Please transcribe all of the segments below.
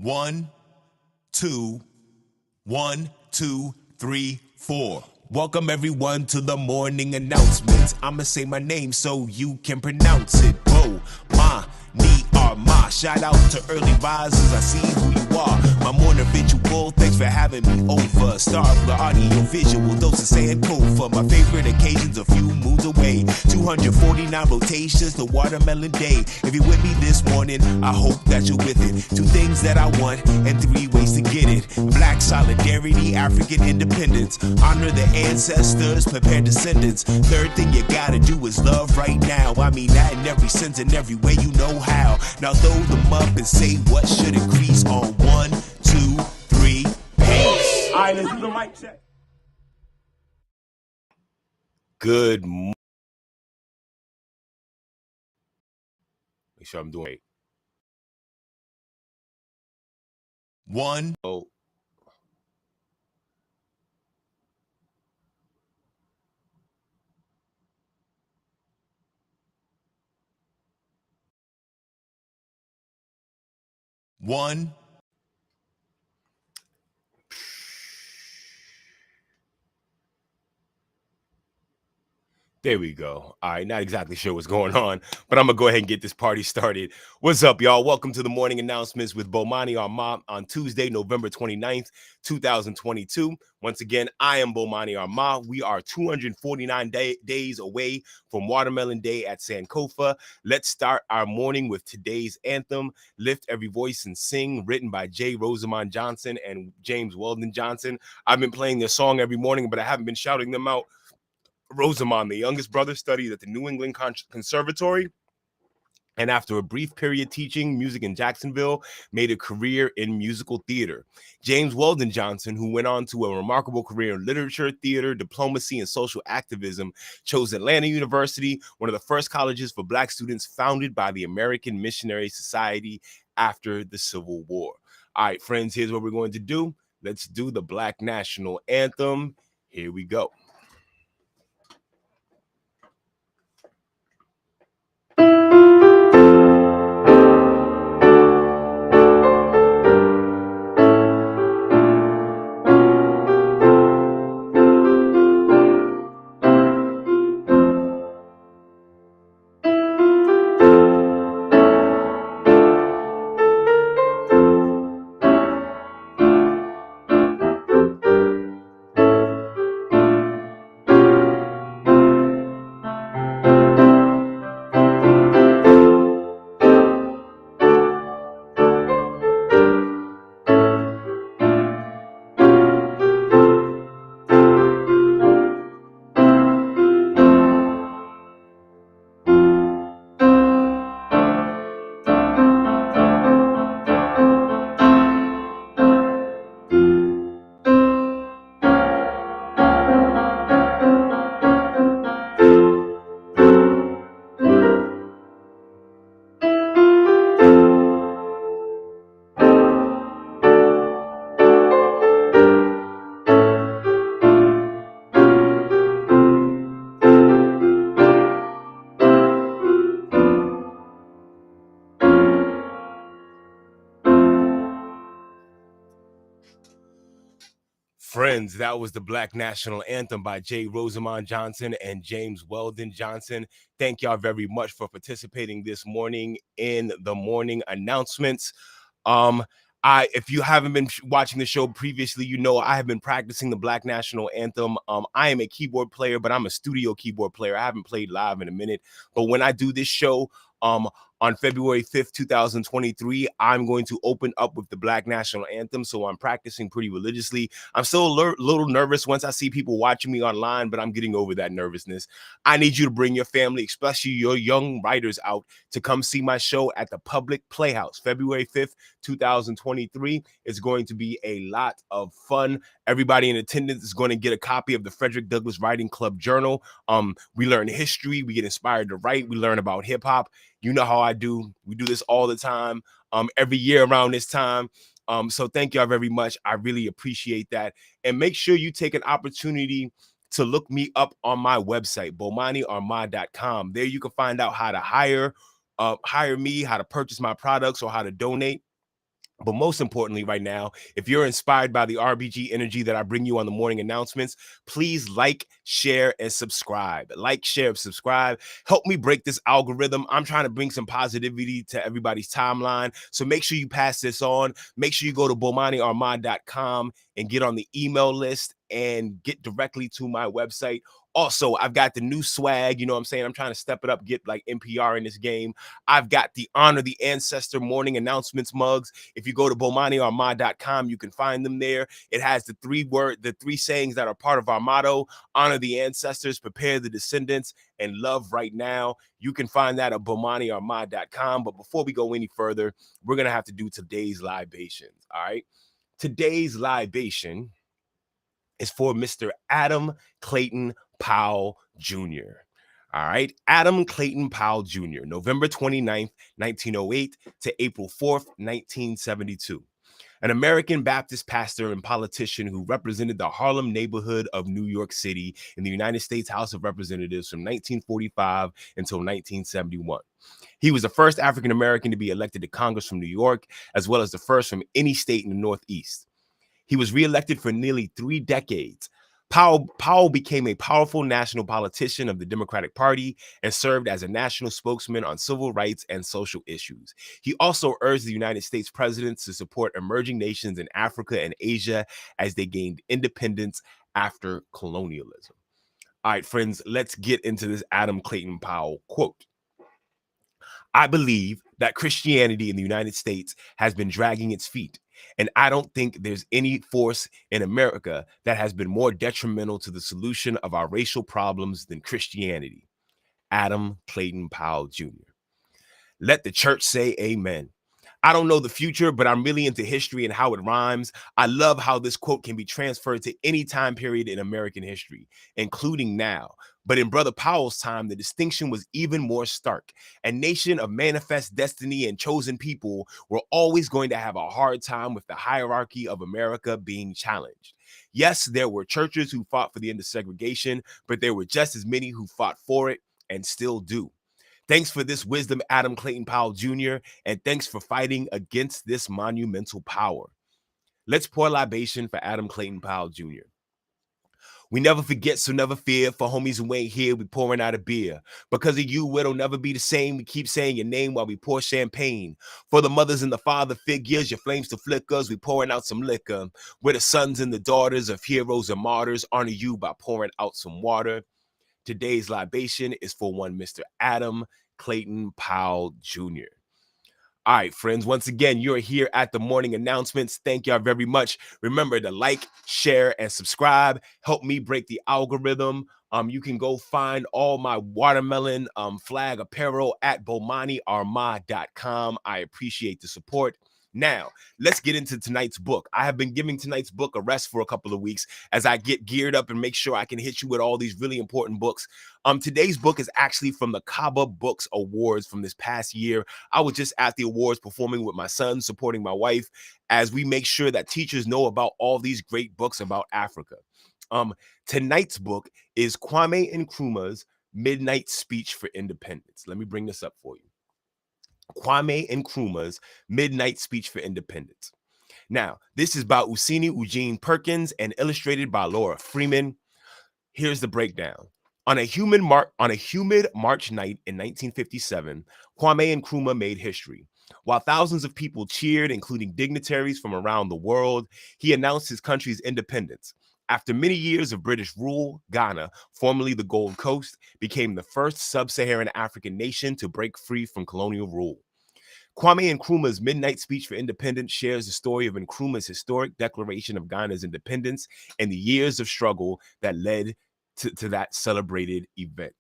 1, 2, 1, 2, 3, 4. Welcome everyone to the morning announcements. I'ma say my name so you can pronounce it. Bomani Armah. Shout out to early risers. I see who you are. My morning ritual. Thanks for having me over. Start the audio visual. Those are saying for my favorite occasions a few moons away. 249 rotations, the watermelon day. If you're with me this morning, I hope that you're with it. 2 things that I want and 3 ways to get it. Black solidarity, African independence. Honor the ancestors, prepare descendants. 3rd thing you gotta do is love right now. I mean that in every sense and every way you know how. Now throw them up and say what should increase on 1, 2, 3, peace. All right, let's do the mic check. Good morning. Make sure I'm doing it. 1. Oh. One. There we go. All right, not exactly sure what's going on, but I'm going to go ahead and get this party started. What's up, y'all? Welcome to the morning announcements with Bomani Armah on Tuesday, November 29th, 2022. Once again, I am Bomani Armah. We are 249 days away from Watermelon Day at Sankofa. Let's start our morning with today's anthem, Lift Every Voice and Sing, written by Rosamond Johnson and James Weldon Johnson. I've been playing this song every morning, but I haven't been shouting them out. Rosamond, the youngest brother, studied at the New England Conservatory, and after a brief period teaching music in Jacksonville, made a career in musical theater. James Weldon Johnson, who went on to a remarkable career in literature, theater, diplomacy, and social activism, chose Atlanta University, one of the first colleges for Black students founded by the American Missionary Society after the Civil War. All right, friends, here's what we're going to do. Let's do the Black National Anthem. Here we go. Friends, that was the Black National Anthem by Rosamond Johnson and James Weldon Johnson. Thank y'all very much for participating this morning in the morning announcements. If you haven't been watching the show previously, you know I have been practicing the Black National Anthem. I am a keyboard player, but I'm a studio keyboard player. I haven't played live in a minute. But when I do this show, on February 5th, 2023, I'm going to open up with the Black National Anthem, so I'm practicing pretty religiously. I'm still a little nervous once I see people watching me online, but I'm getting over that nervousness. I need you to bring your family, especially your young writers, out to come see my show at the Public Playhouse, February 5th, 2023. It's going to be a lot of fun. Everybody in attendance is going to get a copy of the Frederick Douglass Writing Club Journal. We learn history, we get inspired to write, we learn about hip hop. You know how I do. We do this all the time, every year around this time. So thank y'all very much. I really appreciate that. And make sure you take an opportunity to look me up on my website, bomaniarmah.com. There you can find out how to hire me, how to purchase my products, or how to donate. But most importantly, right now, if you're inspired by the RBG energy that I bring you on the morning announcements, please like, share, and subscribe. Like, share, subscribe. Help me break this algorithm. I'm trying to bring some positivity to everybody's timeline. So make sure you pass this on. Make sure you go to BomaniArmah.com and get on the email list and get directly to my website. Also, I've got the new swag. You know what I'm saying? I'm trying to step it up, get like NPR in this game. I've got the Honor the Ancestor morning announcements mugs. If you go to BomaniArmah.com, you can find them there. It has the three sayings that are part of our motto: honor the ancestors, prepare the descendants, and love right now. You can find that at BomaniArmah.com. But before we go any further, we're going to have to do today's libations. All right. Today's libation is for Mr. Adam Clayton Powell Jr. All right. Adam Clayton Powell Jr., November 29th, 1908 to April 4th, 1972. An American Baptist pastor and politician who represented the Harlem neighborhood of New York City in the United States House of Representatives from 1945 until 1971. He was the first African American to be elected to Congress from New York, as well as the first from any state in the Northeast. He was reelected for nearly 3 decades. Powell became a powerful national politician of the Democratic Party and served as a national spokesman on civil rights and social issues. He also urged the United States presidents to support emerging nations in Africa and Asia as they gained independence after colonialism. All right, friends, let's get into this Adam Clayton Powell quote. I believe that Christianity in the United States has been dragging its feet, and I don't think there's any force in America that has been more detrimental to the solution of our racial problems than Christianity. Adam Clayton Powell Jr. Let the church say amen. I don't know the future, but I'm really into history and how it rhymes. I love how this quote can be transferred to any time period in American history, including now. But in Brother Powell's time, the distinction was even more stark. A nation of manifest destiny and chosen people were always going to have a hard time with the hierarchy of America being challenged. Yes, there were churches who fought for the end of segregation, but there were just as many who fought for it and still do. Thanks for this wisdom, Adam Clayton Powell Jr., and thanks for fighting against this monumental power. Let's pour libation for Adam Clayton Powell Jr. We never forget, so never fear. For homies who ain't here, we pouring out a beer. Because of you, it'll never be the same. We keep saying your name while we pour champagne. For the mothers and the father figures, your flames to flickers, we pouring out some liquor. We're the sons and the daughters of heroes and martyrs. Honor you by pouring out some water. Today's libation is for one Mr. Adam Clayton Powell Jr. All right, friends, once again, you're here at the morning announcements. Thank y'all very much. Remember to like, share, and subscribe. Help me break the algorithm. You can go find all my watermelon flag apparel at BomaniArmah.com. I appreciate the support. Now, let's get into tonight's book. I have been giving tonight's book a rest for a couple of weeks as I get geared up and make sure I can hit you with all these really important books. Today's book is actually from the Kaba Books Awards from this past year. I was just at the awards performing with my son, supporting my wife, as we make sure that teachers know about all these great books about Africa. Tonight's book is Kwame Nkrumah's Midnight Speech for Independence. Let me bring this up for you. Kwame Nkrumah's Midnight Speech for Independence. Now, this is by Useni Eugene Perkins and illustrated by Laura Freeman. Here's the breakdown. On a humid March night in 1957, Kwame Nkrumah made history. While thousands of people cheered, including dignitaries from around the world, he announced his country's independence. After many years of British rule, Ghana, formerly the Gold Coast, became the first sub-Saharan African nation to break free from colonial rule. Kwame Nkrumah's Midnight Speech for Independence shares the story of Nkrumah's historic declaration of Ghana's independence and the years of struggle that led to that celebrated event.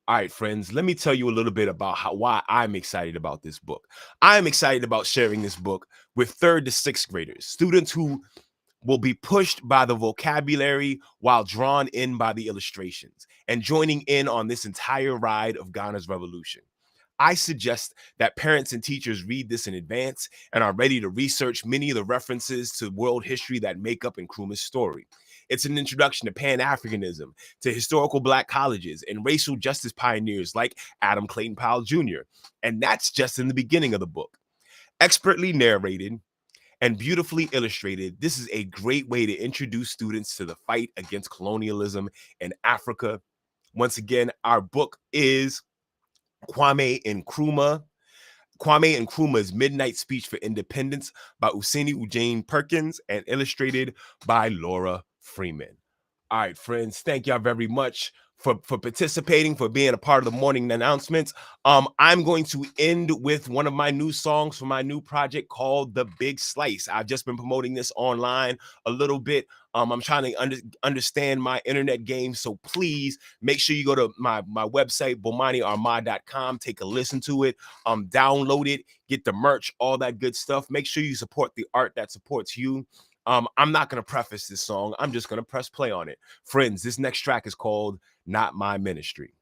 All right, friends, let me tell you a little bit about why I'm excited about this book. I'm excited about sharing this book with 3rd to 6th graders, students who will be pushed by the vocabulary while drawn in by the illustrations and joining in on this entire ride of Ghana's revolution. I suggest that parents and teachers read this in advance and are ready to research many of the references to world history that make up Nkrumah's story. It's an introduction to Pan-Africanism, to historical Black colleges, and racial justice pioneers like Adam Clayton Powell Jr. And that's just in the beginning of the book. Expertly narrated and beautifully illustrated, this is a great way to introduce students to the fight against colonialism in Africa. Once again, our book is Kwame Nkrumah. Kwame Nkrumah's Midnight Speech for Independence by Eugene Perkins and illustrated by Laura Freeman. All right, friends, thank y'all very much for participating, for being a part of the morning announcements. I'm going to end with one of my new songs for my new project called The Big Slice. I've just been promoting this online a little bit. I'm trying to understand my internet game, so please make sure you go to my website, bomaniarmah.com, take a listen to it, download it, get the merch, all that good stuff. Make sure you support the art that supports you. I'm not going to preface this song. I'm just going to press play on it. Friends, this next track is called Not My Ministry.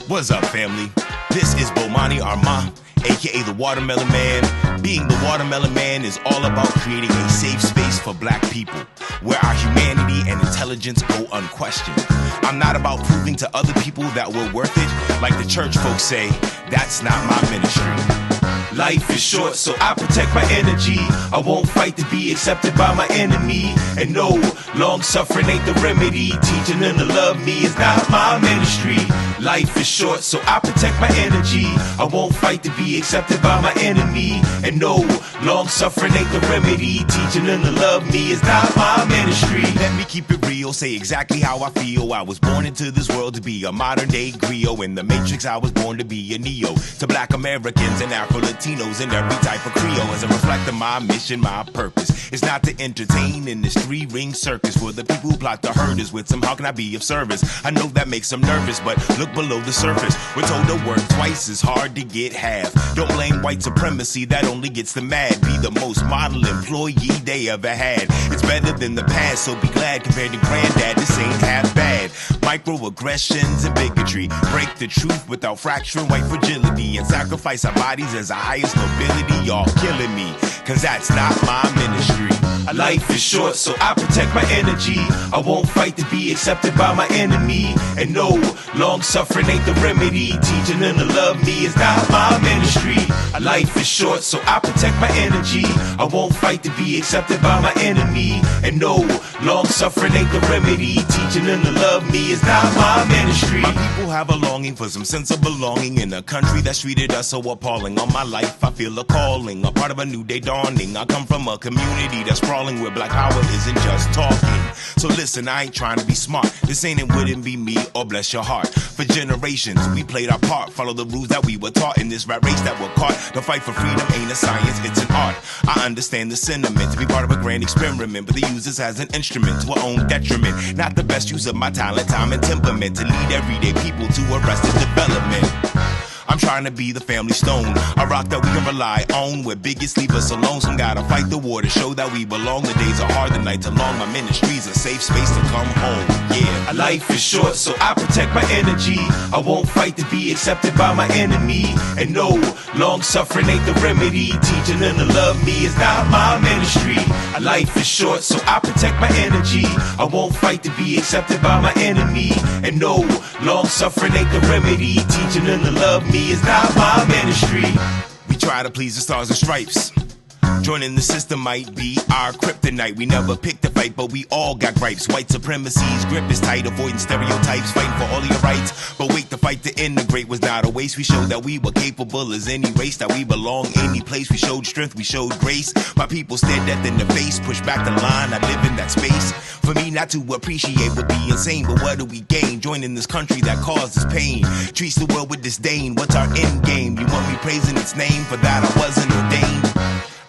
What's up, family? This is Bomani Armah, aka the Watermelon Man. Being the Watermelon Man is all about creating a safe space for black people, where our humanity and intelligence go unquestioned. I'm not about proving to other people that we're worth it. Like the church folks say, that's not my ministry. Life is short, so I protect my energy. I won't fight to be accepted by my enemy. And no, long suffering ain't the remedy. Teaching them to love me is not my ministry. Life is short, so I protect my energy. I won't fight to be accepted by my enemy. And no, long suffering ain't the remedy. Teaching them to love me is not my ministry. Let me keep it real, say exactly how I feel. I was born into this world to be a modern day griot. In the Matrix, I was born to be a Neo. To black Americans and Afro-Latinos and every type of Creole. As a reflect of my mission, my purpose is not to entertain in this three-ring circus for the people who plot to hurt us with some how can I be of service. I know that makes them nervous, but look below the surface. We're told to work twice as hard to get half. Don't blame white supremacy, that only gets them mad. Be the most model employee they ever had. It's better than the past, so be glad compared to granddad, this ain't half bad. Microaggressions and bigotry break the truth without fracturing white fragility and sacrifice our bodies as the highest nobility. Y'all killing me, cause that's not my ministry. Life is short, so I protect my energy. I won't fight to be accepted by my enemy. And no, long suffering ain't the remedy. Teaching them to love me is not my ministry. Life is short, so I protect my energy. I won't fight to be accepted by my enemy. And no, long suffering ain't the remedy. Teaching them to love me is not my ministry. My people have a longing for some sense of belonging in a country that's treated us so appalling. All my life I feel a calling, a part of a new day dawning. I come from a community that's sprawling where black power isn't just talking. So listen, I ain't trying to be smart. This ain't it wouldn't be me or bless your heart. For generations we played our part, follow the rules that we were taught in this rat race that we're caught. The fight for freedom ain't a science, it's an art. I understand the sentiment to be part of a grand experiment, but they use this as an instrument to our own detriment. Not the best use of my talent, time, and temperament to lead everyday people to arrested development. I'm trying to be the family stone, a rock that we can rely on, where biggest leave us alone. Some gotta fight the war to show that we belong. The days are hard, the nights are long. My ministry's a safe space to come home. Yeah, life is short, so I protect my energy. I won't fight to be accepted by my enemy. And no, long suffering ain't the remedy. Teaching them to love me is not my ministry. Life is short, so I protect my energy. I won't fight to be accepted by my enemy. And no, long suffering ain't the remedy. Teaching them to love me is not my ministry. We try to please the stars and stripes. Joining the system might be our kryptonite. We never picked a fight, but we all got gripes. White supremacy's grip is tight, avoiding stereotypes, fighting for all of your rights. But wait, the fight to integrate was not a waste. We showed that we were capable as any race, that we belong any place. We showed strength, we showed grace. My people stared death in the face, pushed back the line. I live in that space. For me not to appreciate would be insane, but what do we gain? Joining this country that causes pain, treats the world with disdain. What's our end game? You want me praising its name? For that I wasn't ordained.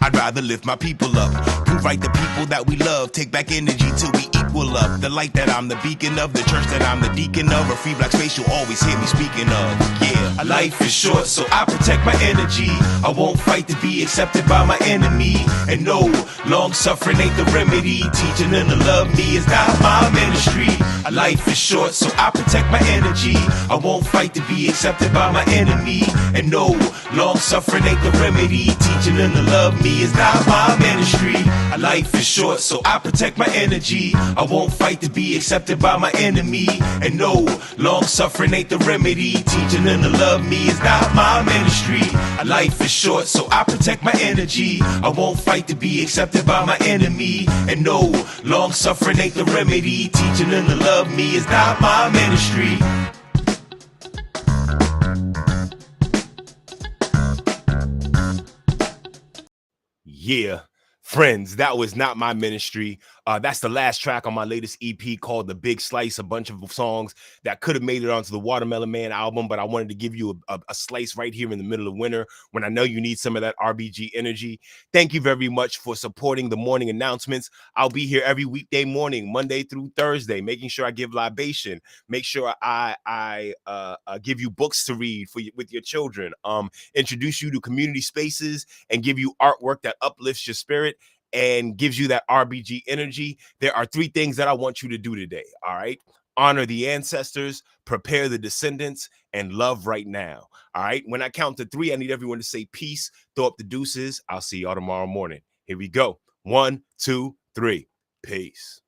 I'd rather lift my people up, prove right the people that we love, take back energy till we equal up. The light that I'm the beacon of, the church that I'm the deacon of, a free black space you'll always hear me speaking of. Yeah, life is short, so I protect my energy. I won't fight to be accepted by my enemy. And no, long suffering ain't the remedy. Teaching them to love me is not my ministry. Life is short, so I protect my energy. I won't fight to be accepted by my enemy. And no, long suffering ain't the remedy. Teaching them to love me me is not my ministry. Life is short, so I protect my energy. I won't fight to be accepted by my enemy. And no, long suffering ain't the remedy. Teaching them to love me is not my ministry. Life is short, so I protect my energy. I won't fight to be accepted by my enemy. And no, long suffering ain't the remedy. Teaching them to love me is not my ministry. Yeah, friends, that was not my ministry. That's the last track on my latest EP called The Big Slice, a bunch of songs that could have made it onto the Watermelon Man album, but I wanted to give you a slice right here in the middle of winter when I know you need some of that RBG energy. Thank you very much for supporting the morning announcements. I'll be here every weekday morning, Monday through Thursday, making sure I give libation, make sure I give you books to read with your children, introduce you to community spaces, and give you artwork that uplifts your spirit and gives you that RBG energy. There are 3 things that I want you to do today, all right? Honor the ancestors, prepare the descendants, and love right now, all right? When I count to 3, I need everyone to say peace, throw up the deuces. I'll see y'all tomorrow morning. Here we go. 1, 2, 3. Peace.